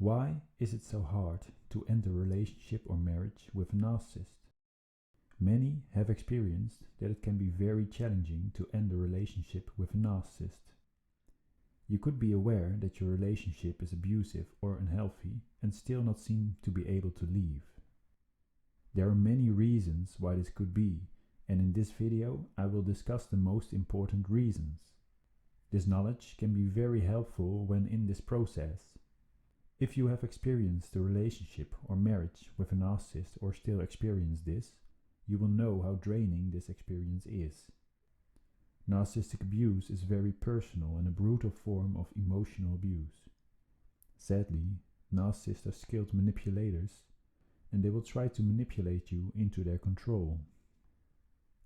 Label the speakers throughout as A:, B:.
A: Why is it so hard to end a relationship or marriage with a narcissist? Many have experienced that it can be very challenging to end a relationship with a narcissist. You could be aware that your relationship is abusive or unhealthy and still not seem to be able to leave. There are many reasons why this could be, and in this video I will discuss the most important reasons. This knowledge can be very helpful when in this process. If you have experienced a relationship or marriage with a narcissist or still experience this, you will know how draining this experience is. Narcissistic abuse is very personal and a brutal form of emotional abuse. Sadly, narcissists are skilled manipulators, and they will try to manipulate you into their control.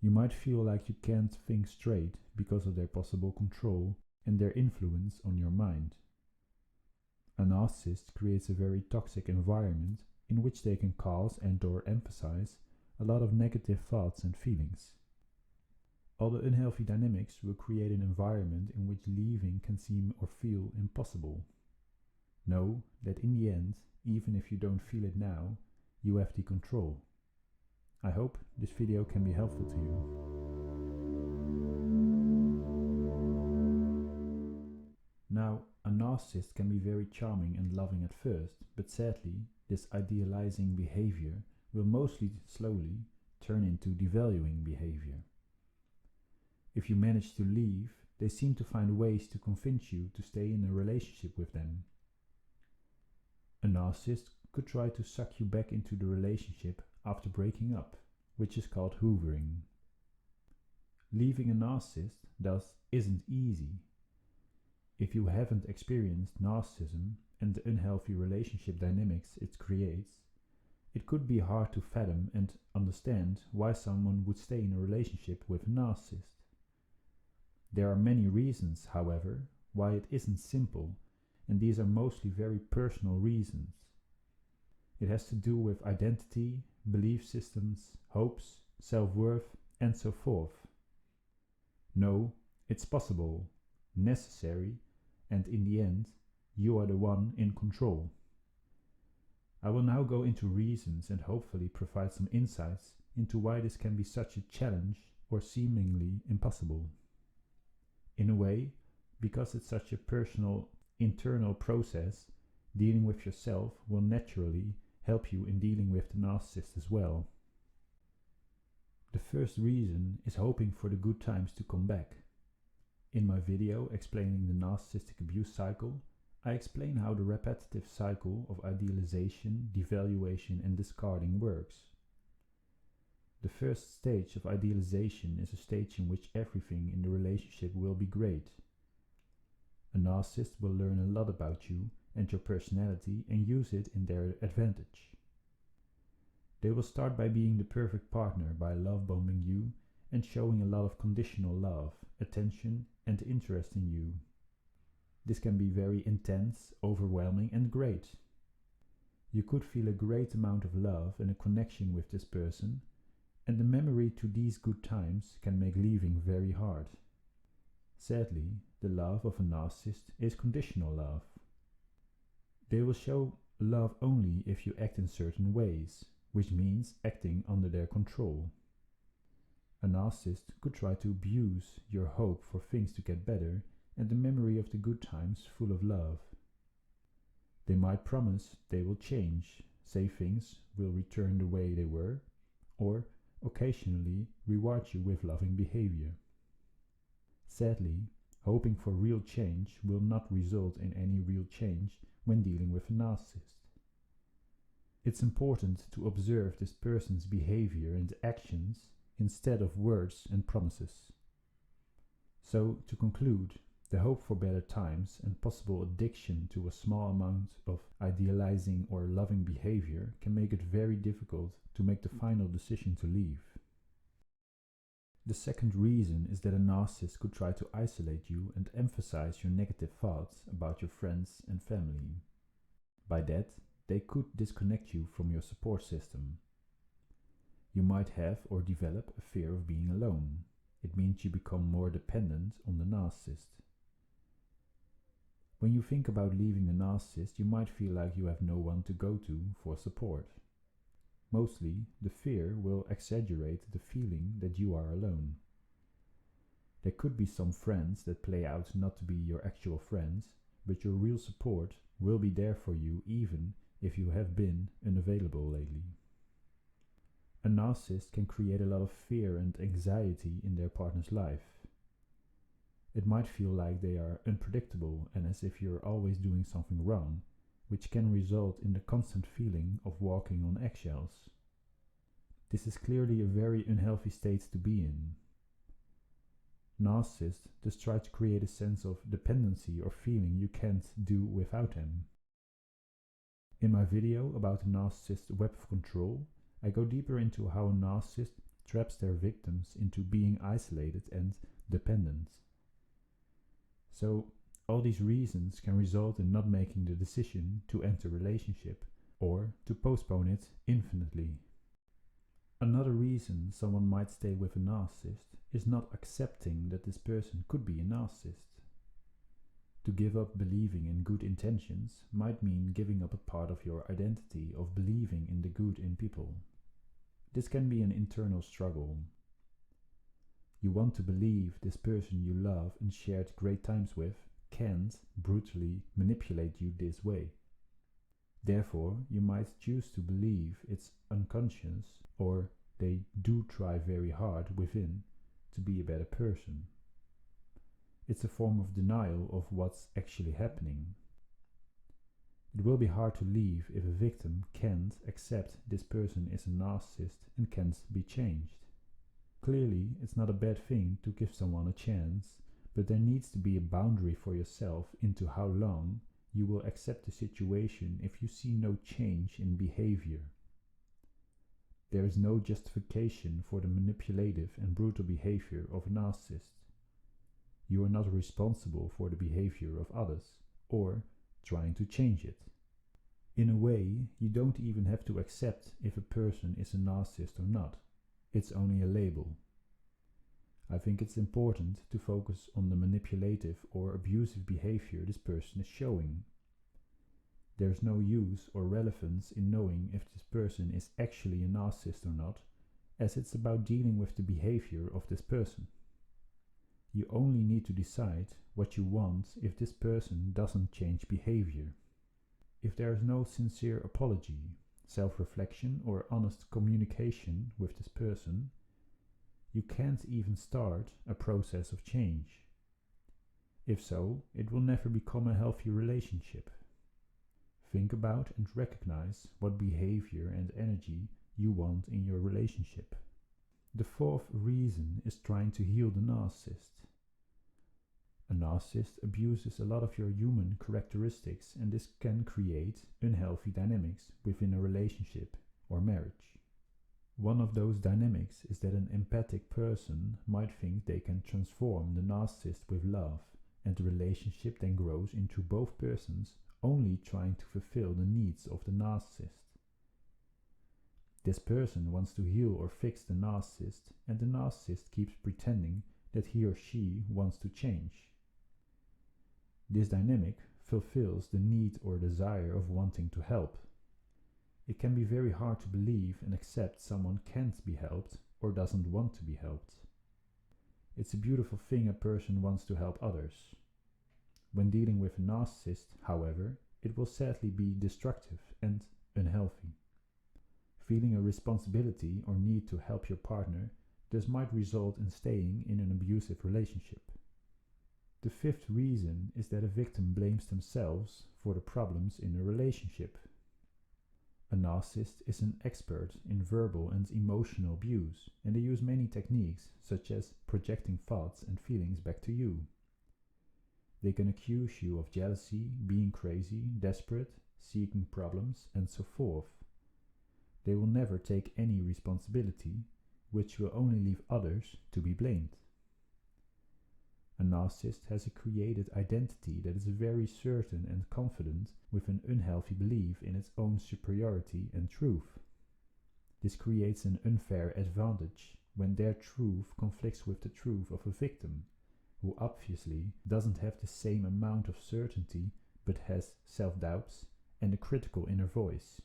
A: You might feel like you can't think straight because of their possible control and their influence on your mind. A narcissist creates a very toxic environment in which they can cause and/or emphasize a lot of negative thoughts and feelings. All the unhealthy dynamics will create an environment in which leaving can seem or feel impossible. Know that in the end, even if you don't feel it now, you have the control. I hope this video can be helpful to you. Now, a narcissist can be very charming and loving at first, but sadly, this idealizing behavior will mostly slowly turn into devaluing behavior. If you manage to leave, they seem to find ways to convince you to stay in a relationship with them. A narcissist could try to suck you back into the relationship after breaking up, which is called hoovering. Leaving a narcissist thus isn't easy. If you haven't experienced narcissism and the unhealthy relationship dynamics it creates, it could be hard to fathom and understand why someone would stay in a relationship with a narcissist. There are many reasons, however, why it isn't simple, and these are mostly very personal reasons. It has to do with identity, belief systems, hopes, self-worth, and so forth. No, it's possible, necessary, and in the end, you are the one in control. I will now go into reasons and hopefully provide some insights into why this can be such a challenge or seemingly impossible. In a way, because it's such a personal, internal process, dealing with yourself will naturally help you in dealing with the narcissist as well. The first reason is hoping for the good times to come back. In my video explaining the narcissistic abuse cycle, I explain how the repetitive cycle of idealization, devaluation and discarding works. The first stage of idealization is a stage in which everything in the relationship will be great. A narcissist will learn a lot about you and your personality and use it in their advantage. They will start by being the perfect partner by love bombing you and showing a lot of conditional love, attention and interest in you. This can be very intense, overwhelming and great. You could feel a great amount of love and a connection with this person, and the memory to these good times can make leaving very hard. Sadly, the love of a narcissist is conditional love. They will show love only if you act in certain ways, which means acting under their control. A narcissist could try to abuse your hope for things to get better and the memory of the good times full of love. They might promise they will change, say things will return the way they were, or occasionally reward you with loving behavior. Sadly, hoping for real change will not result in any real change when dealing with a narcissist. It's important to observe this person's behavior and actions instead of words and promises. So, to conclude, the hope for better times and possible addiction to a small amount of idealizing or loving behavior can make it very difficult to make the final decision to leave. The second reason is that a narcissist could try to isolate you and emphasize your negative thoughts about your friends and family. By that, they could disconnect you from your support system. You might have or develop a fear of being alone. It means you become more dependent on the narcissist. When you think about leaving the narcissist, you might feel like you have no one to go to for support. Mostly, the fear will exaggerate the feeling that you are alone. There could be some friends that play out not to be your actual friends, but your real support will be there for you even if you have been unavailable lately. A narcissist can create a lot of fear and anxiety in their partner's life. It might feel like they are unpredictable and as if you're always doing something wrong, which can result in the constant feeling of walking on eggshells. This is clearly a very unhealthy state to be in. Narcissists just try to create a sense of dependency or feeling you can't do without them. In my video about the narcissist's web of control, I go deeper into how a narcissist traps their victims into being isolated and dependent. So, all these reasons can result in not making the decision to end a relationship or to postpone it infinitely. Another reason someone might stay with a narcissist is not accepting that this person could be a narcissist. To give up believing in good intentions might mean giving up a part of your identity of believing in the good in people. This can be an internal struggle. You want to believe this person you love and shared great times with can't brutally manipulate you this way. Therefore, you might choose to believe it's unconscious or they do try very hard within to be a better person. It's a form of denial of what's actually happening. It will be hard to leave if a victim can't accept this person is a narcissist and can't be changed. Clearly, it's not a bad thing to give someone a chance, but there needs to be a boundary for yourself into how long you will accept the situation if you see no change in behavior. There is no justification for the manipulative and brutal behavior of a narcissist. You are not responsible for the behavior of others or trying to change it. In a way, you don't even have to accept if a person is a narcissist or not. It's only a label. I think it's important to focus on the manipulative or abusive behavior this person is showing. There's no use or relevance in knowing if this person is actually a narcissist or not, as it's about dealing with the behavior of this person. You only need to decide what you want if this person doesn't change behavior. If there is no sincere apology, self-reflection or honest communication with this person, you can't even start a process of change. If so, it will never become a healthy relationship. Think about and recognize what behavior and energy you want in your relationship. The fourth reason is trying to heal the narcissist. A narcissist abuses a lot of your human characteristics, and this can create unhealthy dynamics within a relationship or marriage. One of those dynamics is that an empathic person might think they can transform the narcissist with love, and the relationship then grows into both persons only trying to fulfill the needs of the narcissist. This person wants to heal or fix the narcissist, and the narcissist keeps pretending that he or she wants to change. This dynamic fulfills the need or desire of wanting to help. It can be very hard to believe and accept someone can't be helped or doesn't want to be helped. It's a beautiful thing a person wants to help others. When dealing with a narcissist, however, it will sadly be destructive and unhealthy. Feeling a responsibility or need to help your partner thus might result in staying in an abusive relationship. The fifth reason is that a victim blames themselves for the problems in a relationship. A narcissist is an expert in verbal and emotional abuse, and they use many techniques such as projecting thoughts and feelings back to you. They can accuse you of jealousy, being crazy, desperate, seeking problems, and so forth. They will never take any responsibility, which will only leave others to be blamed. A narcissist has a created identity that is very certain and confident, with an unhealthy belief in its own superiority and truth. This creates an unfair advantage when their truth conflicts with the truth of a victim, who obviously doesn't have the same amount of certainty but has self-doubts and a critical inner voice.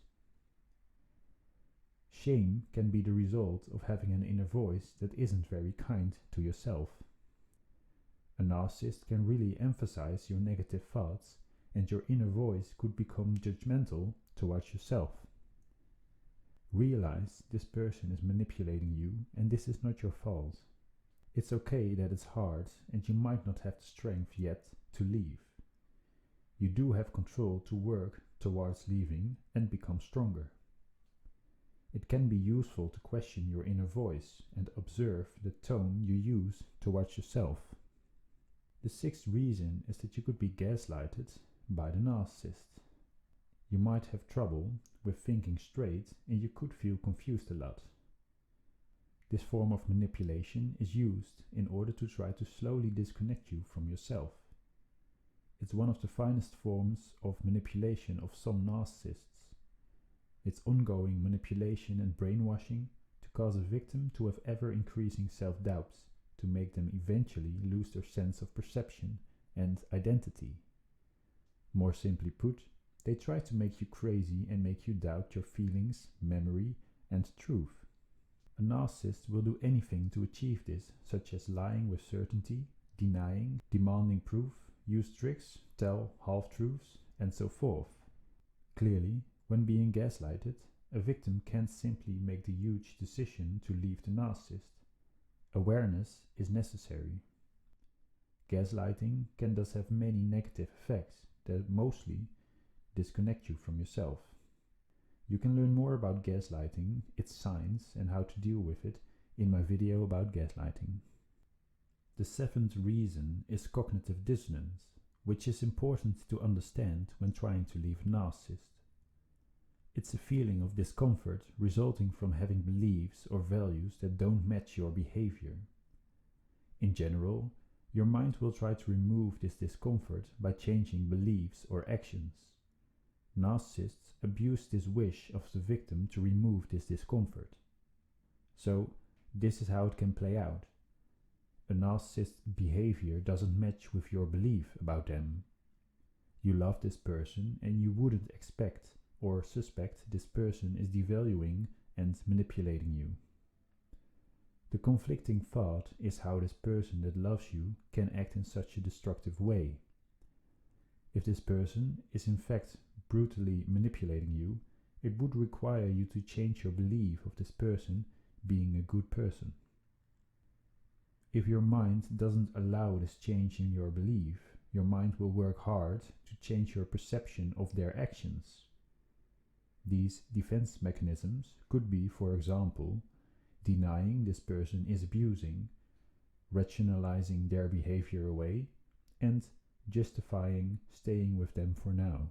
A: Shame can be the result of having an inner voice that isn't very kind to yourself. A narcissist can really emphasize your negative thoughts, and your inner voice could become judgmental towards yourself. Realize this person is manipulating you, and this is not your fault. It's okay that it's hard, and you might not have the strength yet to leave. You do have control to work towards leaving and become stronger. It can be useful to question your inner voice and observe the tone you use towards yourself. The sixth reason is that you could be gaslighted by the narcissist. You might have trouble with thinking straight and you could feel confused a lot. This form of manipulation is used in order to try to slowly disconnect you from yourself. It's one of the finest forms of manipulation of some narcissists. It's ongoing manipulation and brainwashing to cause a victim to have ever-increasing self-doubts, to make them eventually lose their sense of perception and identity. More simply put, they try to make you crazy and make you doubt your feelings, memory, and truth. A narcissist will do anything to achieve this, such as lying with certainty, denying, demanding proof, use tricks, tell half-truths, and so forth. Clearly, when being gaslighted, a victim can't simply make the huge decision to leave the narcissist. Awareness is necessary. Gaslighting can thus have many negative effects that mostly disconnect you from yourself. You can learn more about gaslighting, its signs, and how to deal with it in my video about gaslighting. The seventh reason is cognitive dissonance, which is important to understand when trying to leave a narcissist. It's a feeling of discomfort resulting from having beliefs or values that don't match your behavior. In general, your mind will try to remove this discomfort by changing beliefs or actions. Narcissists abuse this wish of the victim to remove this discomfort. So, this is how it can play out. A narcissist's behavior doesn't match with your belief about them. You love this person and you wouldn't expect or suspect this person is devaluing and manipulating you. The conflicting thought is how this person that loves you can act in such a destructive way. If this person is in fact brutally manipulating you, it would require you to change your belief of this person being a good person. If your mind doesn't allow this change in your belief, your mind will work hard to change your perception of their actions. These defense mechanisms could be, for example, denying this person is abusing, rationalizing their behavior away, and justifying staying with them for now.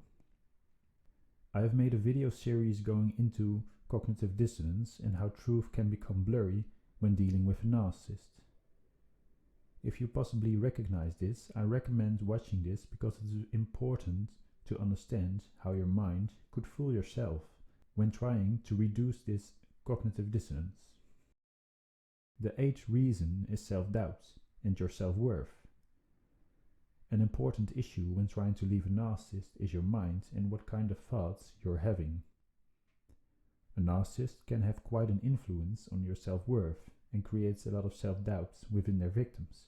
A: I have made a video series going into cognitive dissonance and how truth can become blurry when dealing with a narcissist. If you possibly recognize this, I recommend watching this because it is important to understand how your mind could fool yourself when trying to reduce this cognitive dissonance. The eighth reason is self-doubt and your self-worth. An important issue when trying to leave a narcissist is your mind and what kind of thoughts you're having. A narcissist can have quite an influence on your self-worth and creates a lot of self-doubts within their victims.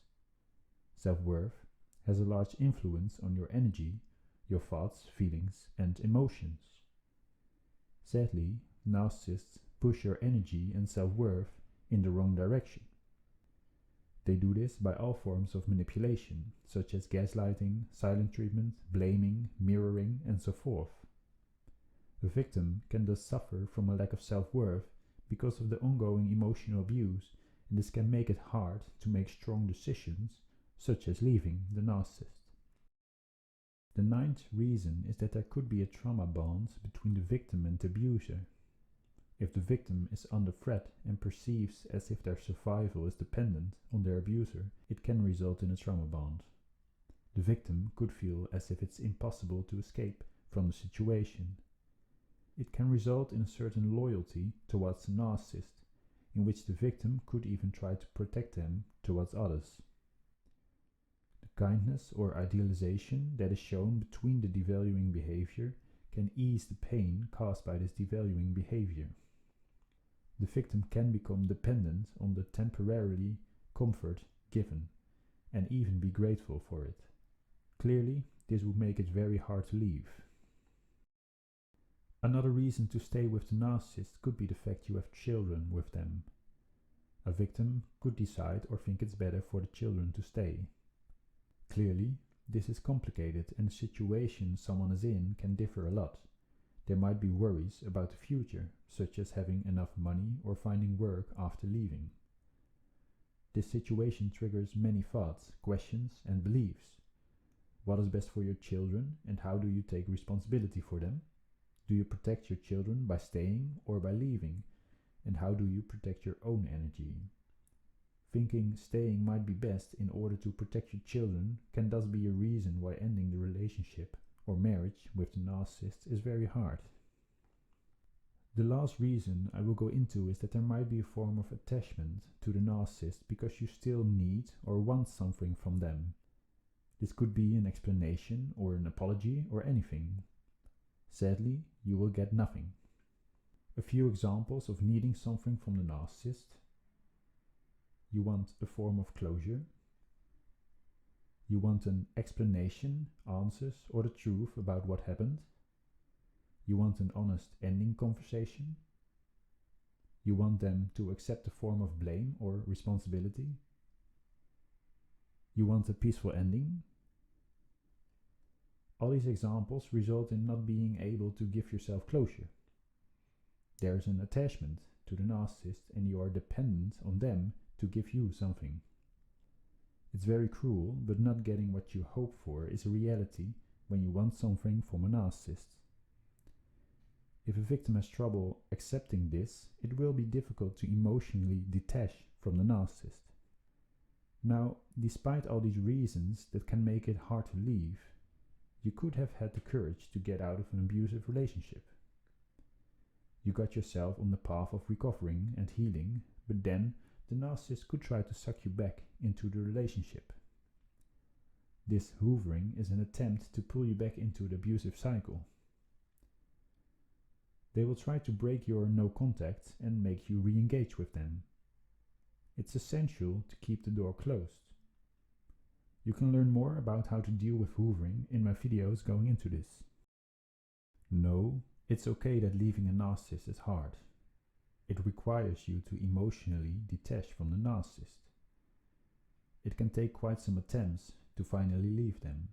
A: Self-worth has a large influence on your energy, your thoughts, feelings, and emotions. Sadly, narcissists push your energy and self-worth in the wrong direction. They do this by all forms of manipulation, such as gaslighting, silent treatment, blaming, mirroring, and so forth. The victim can thus suffer from a lack of self-worth because of the ongoing emotional abuse, and this can make it hard to make strong decisions, such as leaving the narcissist. The ninth reason is that there could be a trauma bond between the victim and the abuser. If the victim is under threat and perceives as if their survival is dependent on their abuser, it can result in a trauma bond. The victim could feel as if it's impossible to escape from the situation. It can result in a certain loyalty towards the narcissist, in which the victim could even try to protect them towards others. Kindness or idealization that is shown between the devaluing behavior can ease the pain caused by this devaluing behavior. The victim can become dependent on the temporarily comfort given and even be grateful for it. Clearly, this would make it very hard to leave. Another reason to stay with the narcissist could be the fact you have children with them. A victim could decide or think it's better for the children to stay. Clearly, this is complicated and the situation someone is in can differ a lot. There might be worries about the future, such as having enough money or finding work after leaving. This situation triggers many thoughts, questions, and beliefs. What is best for your children and how do you take responsibility for them? Do you protect your children by staying or by leaving? And how do you protect your own energy? Thinking staying might be best in order to protect your children can thus be a reason why ending the relationship or marriage with the narcissist is very hard. The last reason I will go into is that there might be a form of attachment to the narcissist because you still need or want something from them. This could be an explanation or an apology or anything. Sadly, you will get nothing. A few examples of needing something from the narcissist. You want a form of closure. You want an explanation, answers, or the truth about what happened. You want an honest ending conversation. You want them to accept a form of blame or responsibility. You want a peaceful ending. All these examples result in not being able to give yourself closure. There is an attachment to the narcissist and you are dependent on them to give you something. It's very cruel, but not getting what you hope for is a reality when you want something from a narcissist. If a victim has trouble accepting this, it will be difficult to emotionally detach from the narcissist. Now, despite all these reasons that can make it hard to leave, you could have had the courage to get out of an abusive relationship. You got yourself on the path of recovering and healing, but then the narcissist could try to suck you back into the relationship. This hoovering is an attempt to pull you back into the abusive cycle. They will try to break your no contact and make you re-engage with them. It's essential to keep the door closed. You can learn more about how to deal with hoovering in my videos going into this. No, it's okay that leaving a narcissist is hard. It requires you to emotionally detach from the narcissist. It can take quite some attempts to finally leave them.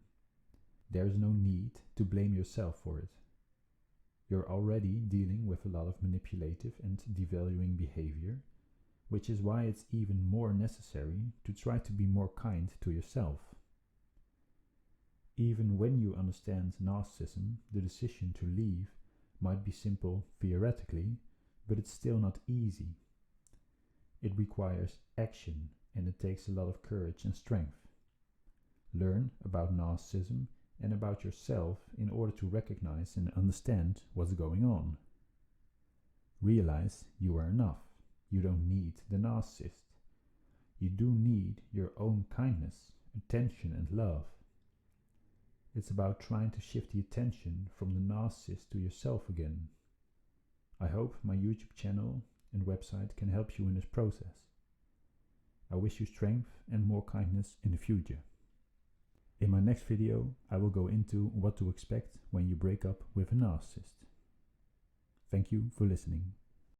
A: There is no need to blame yourself for it. You're already dealing with a lot of manipulative and devaluing behavior, which is why it's even more necessary to try to be more kind to yourself. Even when you understand narcissism, the decision to leave might be simple theoretically, but it's still not easy. It requires action and it takes a lot of courage and strength. Learn about narcissism and about yourself in order to recognize and understand what's going on. Realize you are enough. You don't need the narcissist. You do need your own kindness, attention and love. It's about trying to shift the attention from the narcissist to yourself again. I hope my YouTube channel and website can help you in this process. I wish you strength and more kindness in the future. In my next video, I will go into what to expect when you break up with a narcissist. Thank you for listening.